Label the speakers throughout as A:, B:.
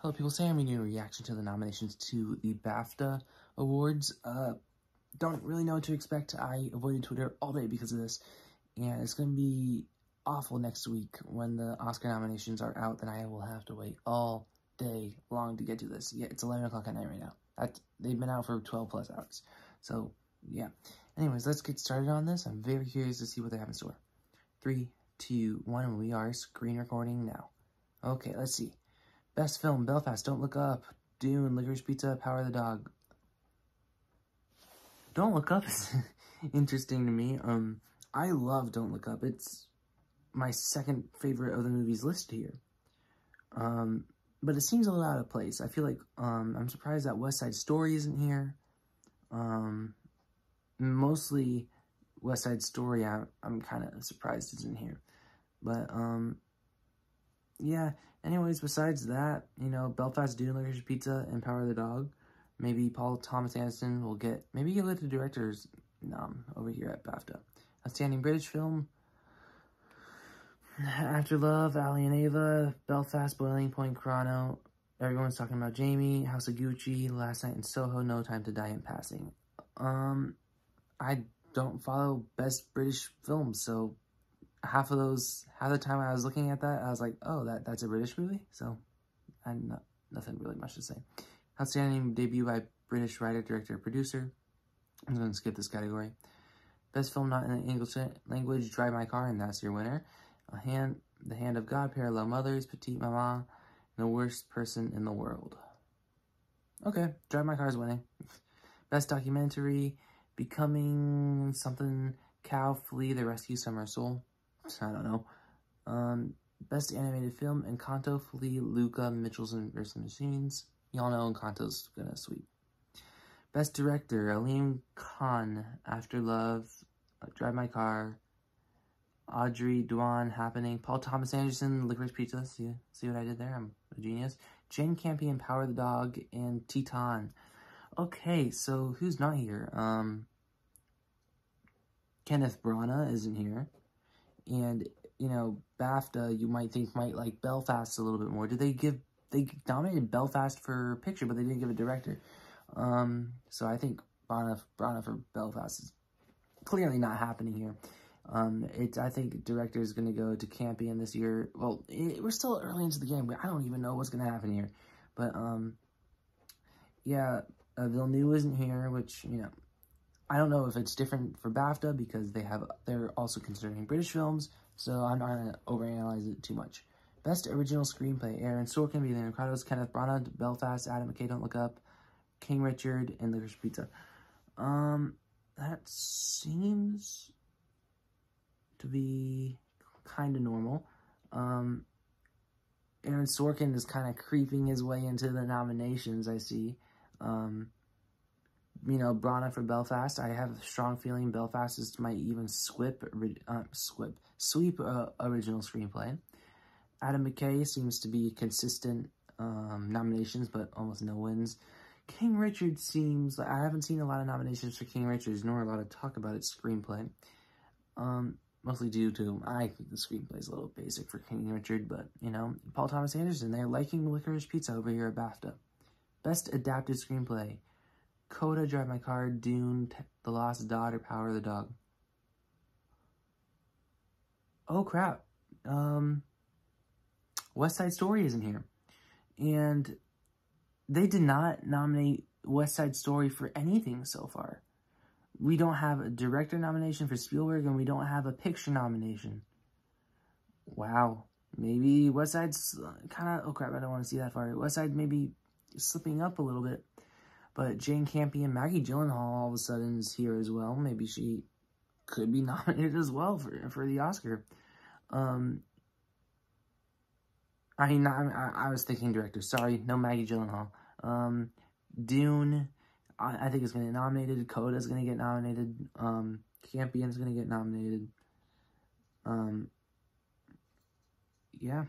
A: Hello people, Sam, doing a reaction to the nominations to the BAFTA awards. Don't really know what to expect. I avoided Twitter all day because of this, and it's going to be awful next week when the Oscar nominations are out. Then I will have to wait all day long to get to this. Yeah, it's 11 o'clock at night right now. They've been out for 12 plus hours. So, yeah. Anyways, let's get started on this. I'm very curious to see what they have in store. 3, 2, 1, we are screen recording now. Okay, let's see. Best film, Belfast, Don't Look Up, Dune, Licorice Pizza, Power of the Dog. Don't Look Up is interesting to me. I love Don't Look Up. It's my second favorite of the movies listed here. But it seems a little out of place. I feel like, I'm surprised that West Side Story isn't here. Mostly West Side Story, I'm kind of surprised isn't here. But, yeah, anyways, besides that, you know, Belfast, Dune, Licorice Pizza, and Power of the Dog. Maybe Paul Thomas Anderson will get, maybe he'll get the director's nom over here at BAFTA. Outstanding British Film, After Love, Ali and Ava, Belfast, Boiling Point, Chrono, Everyone's Talking About Jamie, House of Gucci, Last Night in Soho, No Time to Die in Passing. I don't follow Best British Films, so half the time I was looking at that, I was like, oh, that's a British movie? So, nothing really much to say. Outstanding debut by British writer, director, producer. I'm going to skip this category. Best film not in the English language, Drive My Car, and that's your winner. The Hand of God, Parallel Mothers, Petite Maman, and The Worst Person in the World. Okay, Drive My Car is winning. Best documentary, Becoming Something, Cow, Flea, The Rescue, Summer Soul. I don't know. Best animated film, Encanto, Flea, Luca, Mitchells vs. Machines. Y'all know Encanto's gonna sweep. Best director, Alim Khan, After Love, Drive My Car, Audrey Dwan, Happening, Paul Thomas Anderson, Licorice Pizza. See what I did there? I'm a genius. Jane Campion, Power of the Dog, and Titan. Okay, so who's not here? Kenneth Branagh isn't here. And, you know, BAFTA, you might think might like Belfast a little bit more. They nominated Belfast for picture, but they didn't give a director. So I think Branagh for Belfast is clearly not happening here. I think director is going to go to Campion this year. Well, we're still early into the game. I don't even know what's going to happen here. But, yeah, Villeneuve isn't here, which, you know, I don't know if it's different for BAFTA because they're also considering British films, so I'm not going to overanalyze it too much. Best Original Screenplay, Aaron Sorkin, The Incredibles, Kenneth Branagh, Belfast, Adam McKay, Don't Look Up, King Richard, and Licorice Pizza. That seems to be kind of normal. Aaron Sorkin is kind of creeping his way into the nominations, I see. You know, Branagh for Belfast. I have a strong feeling Belfast might even sweep original screenplay. Adam McKay seems to be consistent nominations, but almost no wins. King Richard seems like I haven't seen a lot of nominations for King Richard, nor a lot of talk about its screenplay. Mostly due to I think the screenplay is a little basic for King Richard, but you know, Paul Thomas Anderson, they're liking Licorice Pizza over here at BAFTA. Best adapted screenplay. Coda, Drive My Car, Dune, The Lost Daughter, Power of the Dog. Oh, crap. West Side Story isn't here. And they did not nominate West Side Story for anything so far. We don't have a director nomination for Spielberg, and we don't have a picture nomination. Wow. Maybe West Side's kind of... Oh, crap, I don't want to see that far. West Side maybe slipping up a little bit. But Jane Campion, Maggie Gyllenhaal all of a sudden is here as well. Maybe she could be nominated as well for the Oscar. I was thinking director. Sorry, no Maggie Gyllenhaal. Dune, I think is going to get nominated. Coda is going to get nominated. Campion is going to get nominated. Yeah.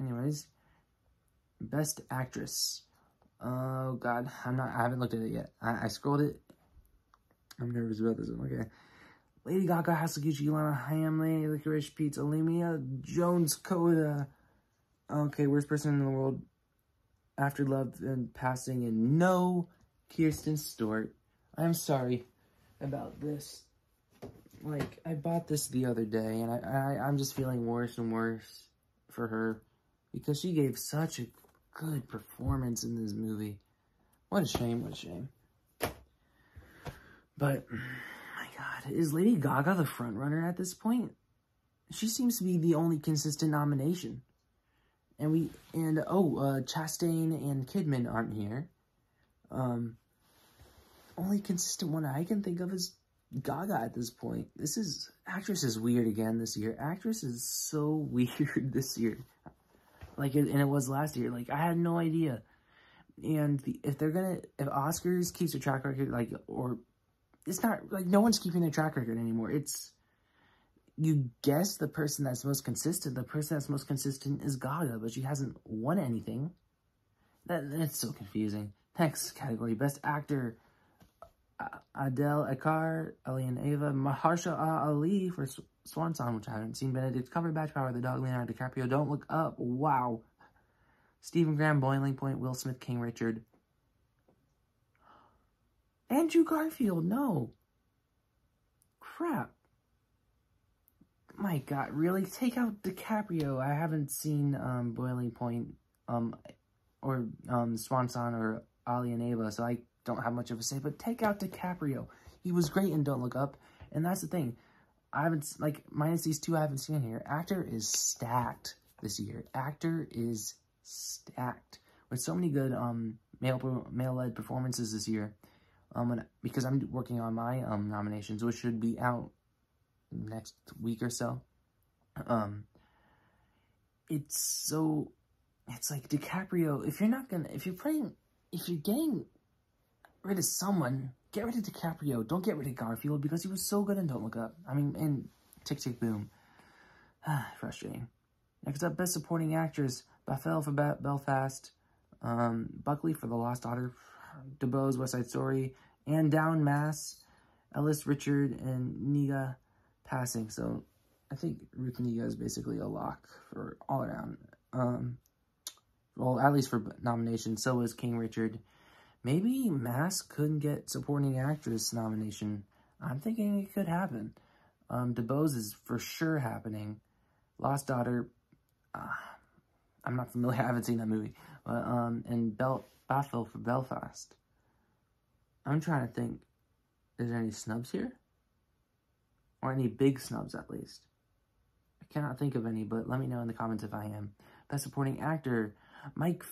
A: Anyways. Best Actress. Oh, God. I haven't looked at it yet. I scrolled it. I'm nervous about this one. Okay. Lady Gaga, Hasaguchi, Lana Hamley, Licorice Pizza, Lemia, Jones, Coda. Okay, worst person in the world after love and passing, and no, Kirsten Stewart. I'm sorry about this. Like, I bought this the other day, and I'm just feeling worse and worse for her because she gave such a good performance in this movie. What a shame, what a shame. But, my God, is Lady Gaga the front runner at this point? She seems to be the only consistent nomination. And Chastain and Kidman aren't here. Only consistent one I can think of is Gaga at this point. Actress is weird again this year. Actress is so weird this year. Like, and it was last year. Like, I had no idea. And if Oscars keeps a track record, like, or it's not, like, no one's keeping their track record anymore. It's, you guess the person that's most consistent. The person that's most consistent is Gaga, but she hasn't won anything. That's so confusing. Next category, Best Actor. Adele Ekar, Elian Ava, Mahershala Ali for Swan Song, which I haven't seen. Benedict Cumberbatch, Power of the Dog, Leonardo DiCaprio, Don't Look Up, wow. Stephen Graham, Boiling Point, Will Smith, King Richard. Andrew Garfield, no. Crap. My God, really? Take out DiCaprio. I haven't seen Boiling Point or Swan Song or Ali and Ava, so I don't have much of a say, but take out DiCaprio. He was great in Don't Look Up, and that's the thing. I haven't, like, minus these two I haven't seen here. Actor is stacked this year. Actor is stacked with so many good male-led performances this year. Because I'm working on my nominations, which should be out next week or so. It's like DiCaprio. If you're getting rid of someone, get rid of DiCaprio. Don't get rid of Garfield because he was so good in Don't Look Up. I mean, in Tick, Tick, Boom. Frustrating. Next up, Best Supporting Actress. Bafel for Belfast. Buckley for The Lost Daughter. DeBose, West Side Story. Anne Down, Mass. Ellis, Richard, and Niga, Passing. So, I think Ruth Niga is basically a lock for all around. Well, at least for nomination. So is King Richard. Maybe Mass couldn't get Supporting Actress nomination. I'm thinking it could happen. DeBose is for sure happening. Lost Daughter, I'm not familiar. I haven't seen that movie. But, and Bathville for Belfast. I'm trying to think. Is there any snubs here? Or any big snubs, at least? I cannot think of any, but let me know in the comments if I am. Best Supporting Actor, Mike...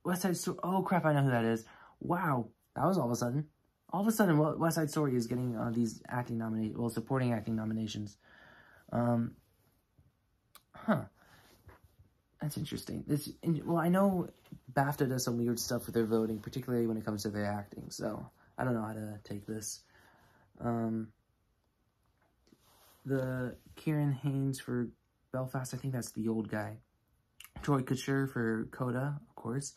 A: West Side Story. Oh, crap, I know who that is. Wow, that was all of a sudden. All of a sudden, West Side Story is getting these acting nominations, well, supporting acting nominations. That's interesting. Well, I know BAFTA does some weird stuff with their voting, particularly when it comes to their acting, so I don't know how to take this. The Kieran Haynes for Belfast, I think that's the old guy. Troy Kutcher for Coda, of course.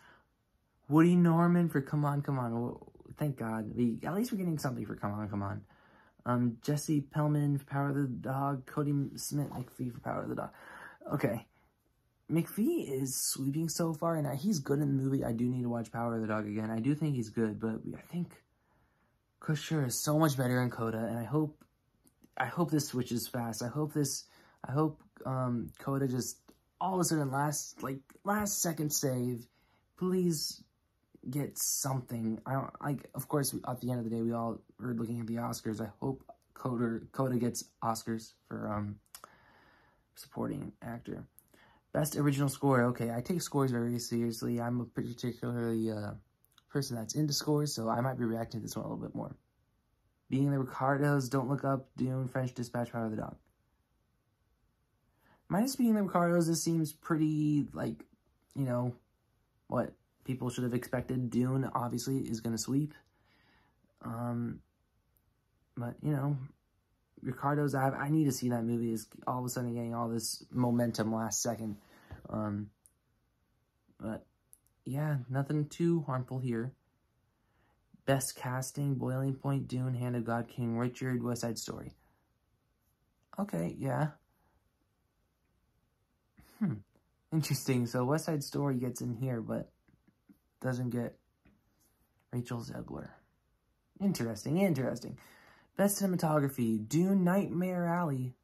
A: Woody Norman for Come On, Come On. Well, thank God. At least we're getting something for Come On, Come On. Jesse Pellman for Power of the Dog. Cody Smith McPhee for Power of the Dog. Okay. McPhee is sweeping so far, and he's good in the movie. I do need to watch Power of the Dog again. I do think he's good, but I think Kutcher is so much better in Coda, and I hope this switches fast. I hope Coda just all of a sudden last second save. Please get something. Of course, at the end of the day, we all are looking at the Oscars. I hope Coda gets Oscars for supporting actor. Best original score. Okay, I take scores very seriously. I'm a particularly person that's into scores, so I might be reacting to this one a little bit more. Being the Ricardos, Don't Look Up, Dune, French Dispatch, Power of the Dog. Minus Being the Ricardos, this seems pretty, like, you know, what people should have expected. Dune, obviously, is going to sweep. But, you know, Ricardo's, I need to see that movie. Is all of a sudden getting all this momentum last second. But, yeah, nothing too harmful here. Best casting, Boiling Point, Dune, Hand of God, King Richard, West Side Story. Okay, yeah. Interesting. So West Side Story gets in here, but doesn't get Rachel Zegler. Interesting, interesting. Best cinematography, Dune, Nightmare Alley.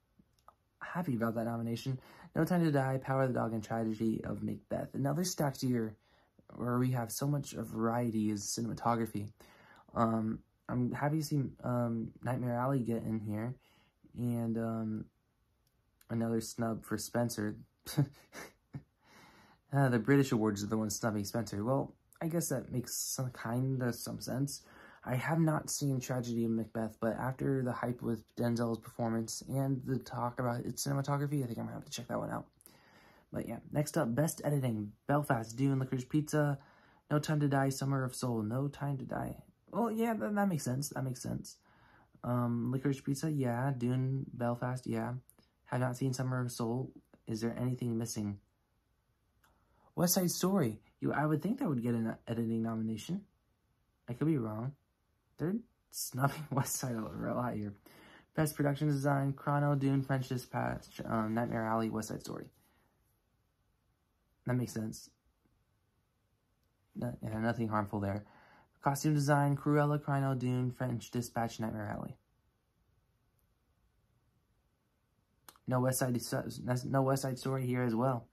A: Happy about that nomination. No Time to Die, Power of the Dog, and Tragedy of Macbeth. Another stacked year where we have so much of variety is cinematography. I'm happy to see Nightmare Alley get in here. And another snub for Spencer. The British awards are the ones snubbing Spencer. Well, I guess that makes some sense. I have not seen Tragedy of Macbeth, but after the hype with Denzel's performance and the talk about its cinematography, I think I'm going to have to check that one out. But yeah, next up, Best Editing, Belfast, Dune, Licorice Pizza, No Time to Die, Summer of Soul, No Time to Die. Well, yeah, that makes sense. That makes sense. Licorice Pizza, yeah. Dune, Belfast, yeah. Have not seen Summer of Soul. Is there anything missing? West Side Story. I would think that would get an editing nomination. I could be wrong. They're snubbing West Side a lot here. Best Production Design, Chrono, Dune, French Dispatch, Nightmare Alley, West Side Story. That makes sense. Yeah, nothing harmful there. Costume Design, Cruella, Chrono, Dune, French Dispatch, Nightmare Alley. No West Side Story here as well.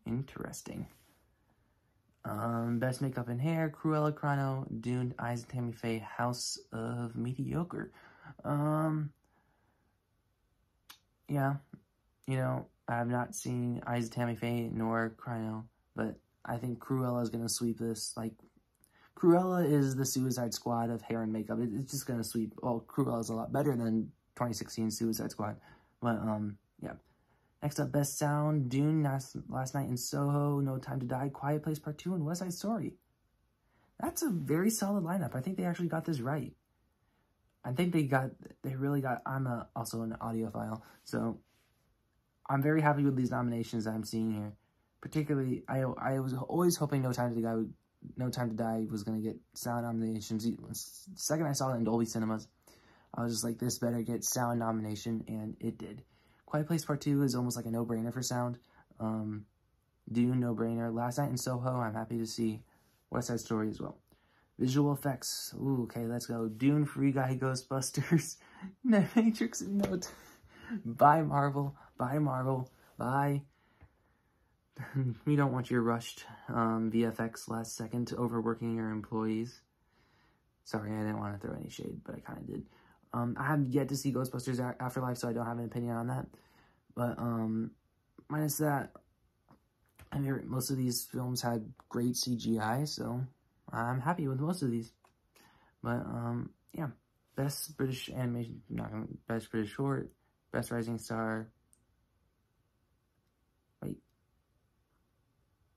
A: Interesting. Best Makeup and Hair, Cruella, Chrono, Dune, Eyes of Tammy Faye, House of Mediocre. Yeah, you know, I have not seen Eyes of Tammy Faye nor Chrono, but I think Cruella is going to sweep this. Like, Cruella is the Suicide Squad of hair and makeup. It's just going to sweep. Well, Cruella is a lot better than 2016 Suicide Squad. But, yeah. Next up, Best Sound, Dune, Last Night in Soho, No Time to Die, Quiet Place Part 2, and West Side Story. That's a very solid lineup. I think they actually got this right. I think they really got, I'm also an audiophile, so I'm very happy with these nominations that I'm seeing here. Particularly, I was always hoping No Time to Die was going to get sound nominations. The second I saw it in Dolby Cinemas, I was just like, this better get sound nomination, and it did. Quiet Place Part 2 is almost like a no-brainer for sound. Dune, no-brainer. Last Night in Soho, I'm happy to see. West Side Story as well. Visual effects. Ooh, okay, let's go. Dune, Free Guy, Ghostbusters, Matrix, Note. Bye, Marvel. Bye, Marvel. Bye. We don't want your rushed VFX last second to overworking your employees. Sorry, I didn't want to throw any shade, but I kind of did. I have yet to see Ghostbusters Afterlife, so I don't have an opinion on that. But, minus that, I mean, most of these films had great CGI, so I'm happy with most of these. But, yeah. Best British Animation, Best British Short, Best Rising Star. Wait.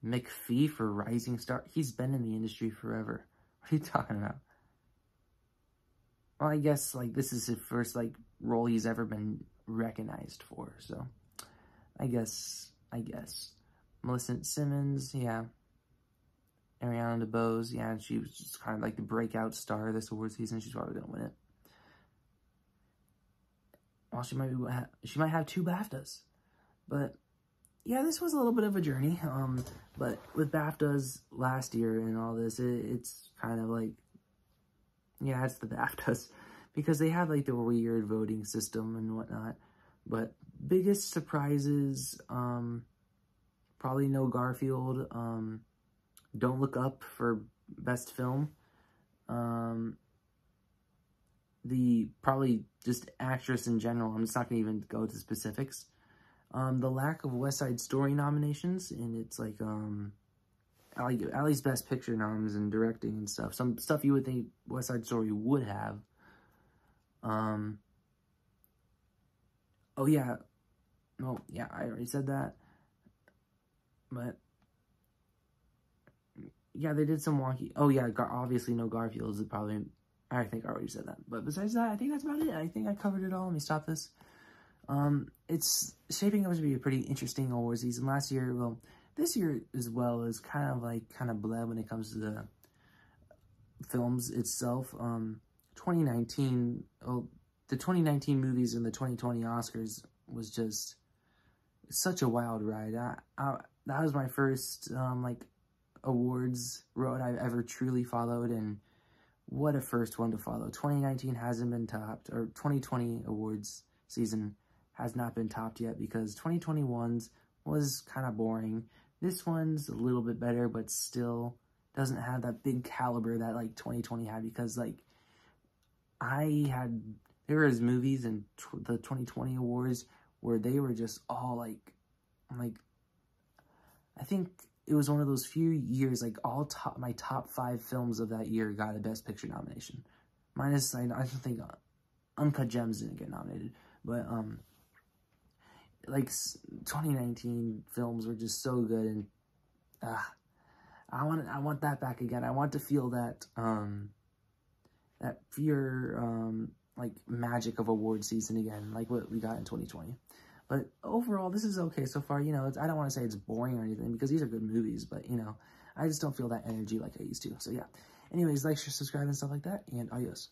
A: McPhee for Rising Star? He's been in the industry forever. What are you talking about? Well, I guess, like, this is his first, like, role he's ever been recognized for, so I guess. Millicent Simmons, yeah. Ariana DeBose, yeah, she was just kind of like the breakout star of this award season. She's probably gonna win it. Well, she might have 2 BAFTAs, but yeah, this was a little bit of a journey. But with BAFTAs last year and all this, it's kind of like, yeah, it's the BAFTAs, because they have like the weird voting system and whatnot. But biggest surprises, probably no Garfield. Don't Look Up for Best Film. The probably just actress in general. I'm just not gonna even go to specifics. The lack of West Side Story nominations, and it's like at least Best Picture noms and directing and stuff. Some stuff you would think West Side Story would have. Oh yeah, no, yeah, I already said that. But yeah, they did some wonky. Oh yeah, obviously no Garfield is probably. I think I already said that. But besides that, I think that's about it. I think I covered it all. Let me stop this. It's shaping up to be a pretty interesting award season. Last year, well, this year as well is kind of bleh when it comes to the films itself. 2019, the 2019 movies and the 2020 Oscars was just such a wild ride. That was my first, like, awards road I've ever truly followed, and what a first one to follow. 2019 hasn't been topped, or 2020 awards season has not been topped yet, because 2021's was kind of boring. This one's a little bit better, but still doesn't have that big caliber that, like, 2020 had, because, like, there was movies in the 2020 awards where they were just all, like, I think it was one of those few years, like, my top 5 films of that year got a Best Picture nomination. Minus, I don't think Uncut Gems didn't get nominated, but, like, 2019 films were just so good, and I want that back again. I want to feel that that pure like magic of award season again, like what we got in 2020. But overall, this is okay so far. You know, I don't want to say it's boring or anything, because these are good movies, but, you know, I just don't feel that energy like I used to. So yeah. Anyways, like, share, subscribe, and stuff like that, and adios.